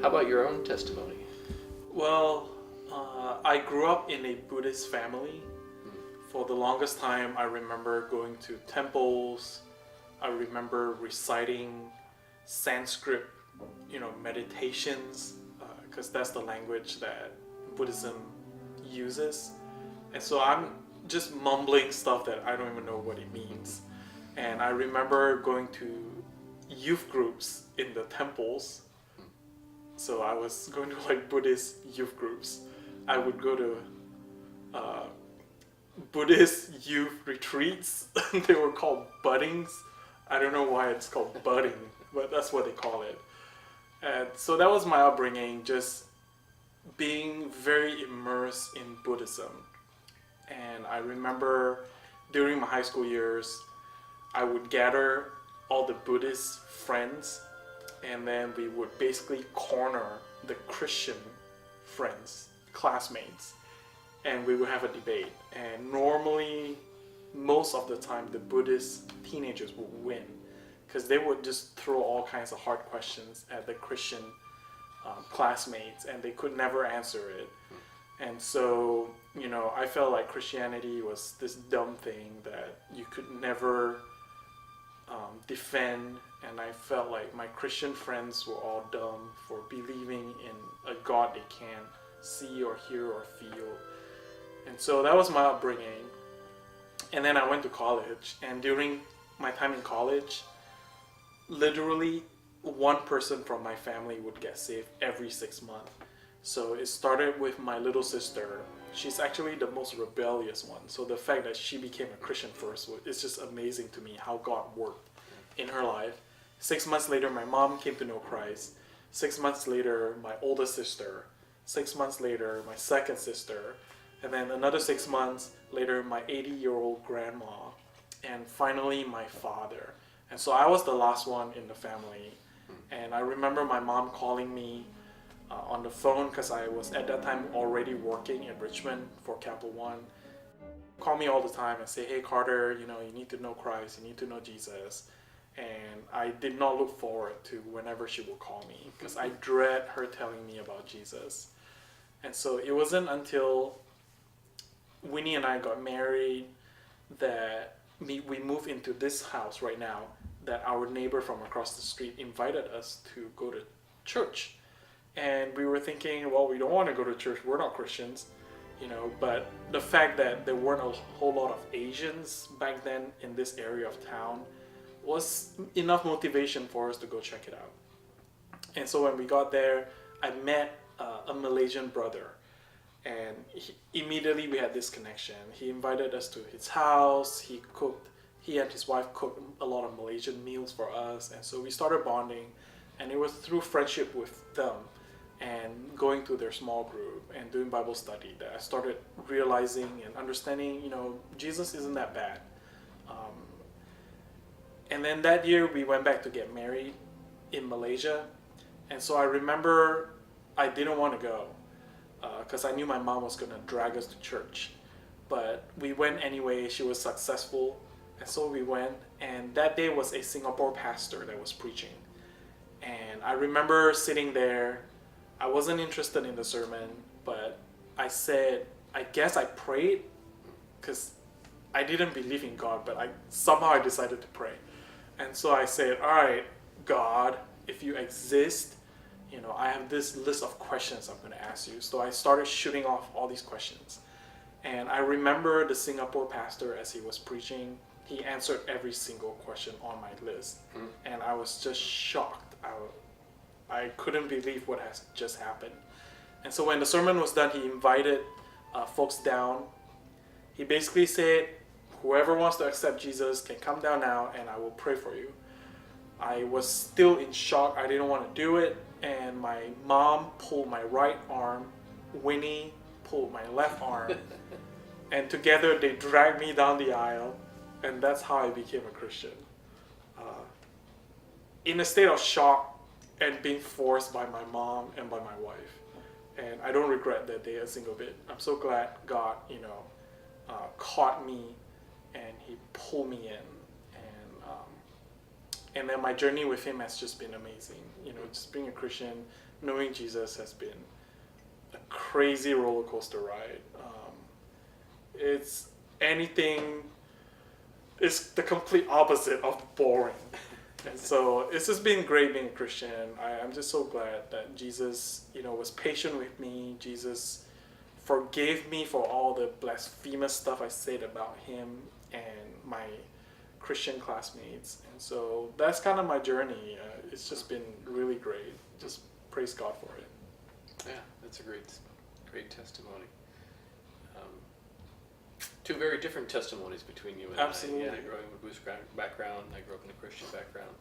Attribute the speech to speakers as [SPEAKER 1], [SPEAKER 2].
[SPEAKER 1] How about your own testimony?
[SPEAKER 2] Well, I grew up in a Buddhist family. For the longest time, I remember going to temples. I remember reciting Sanskrit, meditations, because that's the language that Buddhism uses. And so I'm just mumbling stuff that I don't even know what it means. And I remember going to youth groups in the temples. So I was going to like Buddhist youth groups. I would go to uh, Buddhist youth retreats. They were called buddings. I don't know why it's called budding, but that's what they call it. And so that was my upbringing, just being very immersed in Buddhism. And I remember during my high school years, I would gather all the Buddhist friends, and then we would basically corner the Christian friends, classmates, and we would have a debate. And normally, most of the time, the Buddhist teenagers would win because they would just throw all kinds of hard questions at the Christian classmates, and they could never answer it. And so, I felt like Christianity was this dumb thing that you could never defend, and I felt like my Christian friends were all dumb for believing in a God they can't see or hear or feel. And so that was my upbringing. And then I went to college, and during my time in college, literally one person from my family would get saved every 6 months. So it started with my little sister. She's actually the most rebellious one. So the fact that she became a Christian first is just amazing to me, how God worked in her life. 6 months later, my mom came to know Christ. 6 months later, my older sister. 6 months later, my second sister. And then another 6 months later, my 80-year-old grandma. And finally, my father. And so I was the last one in the family. And I remember my mom calling me on the phone because I was at that time already working in Richmond for Capital One. Call me all the time and say, "Hey Carter, you need to know Christ, you need to know Jesus." And I did not look forward to whenever she would call me because I dread her telling me about Jesus. And so it wasn't until Winnie and I got married that we moved into this house right now that our neighbor from across the street invited us to go to church. And we were thinking, well, we don't want to go to church. We're not Christians, but the fact that there weren't a whole lot of Asians back then in this area of town was enough motivation for us to go check it out. And so when we got there, I met a Malaysian brother, and immediately we had this connection. He invited us to his house. He and his wife cooked a lot of Malaysian meals for us, and so we started bonding. And it was through friendship with them and going to their small group and doing Bible study that I started realizing and understanding, Jesus isn't that bad. And then that year we went back to get married in Malaysia. And so I remember I didn't want to go because I knew my mom was going to drag us to church. But we went anyway. She was successful. And so we went. And that day was a Singapore pastor that was preaching. And I remember sitting there. I wasn't interested in the sermon, but I said, I guess I prayed because I didn't believe in God, but somehow I decided to pray. And so I said, all right, God, if you exist, I have this list of questions I'm going to ask you. So I started shooting off all these questions. And I remember the Singapore pastor, as he was preaching, he answered every single question on my list. And I was just shocked. I couldn't believe what has just happened. And so when the sermon was done, he invited folks down. He basically said, whoever wants to accept Jesus can come down now and I will pray for you. I was still in shock. I didn't want to do it. And my mom pulled my right arm. Winnie pulled my left arm. And together they dragged me down the aisle. And that's how I became a Christian. In a state of shock and being forced by my mom and by my wife. And I don't regret that day a single bit. I'm so glad God, caught me and he pulled me in. And then my journey with him has just been amazing. You know, just being a Christian, knowing Jesus has been a crazy roller coaster ride. It's anything, it's the complete opposite of boring. And so it's just been great being a Christian. I'm just so glad that Jesus, you know, was patient with me. Jesus forgave me for all the blasphemous stuff I said about him and my Christian classmates. And so that's kind of my journey. It's just been really great. Just praise God for it.
[SPEAKER 1] Yeah, that's a great testimony. Two very different testimonies between you and
[SPEAKER 2] Absolutely.
[SPEAKER 1] I. Yeah, growing up with a Buddhist background, I grew up in a Christian background.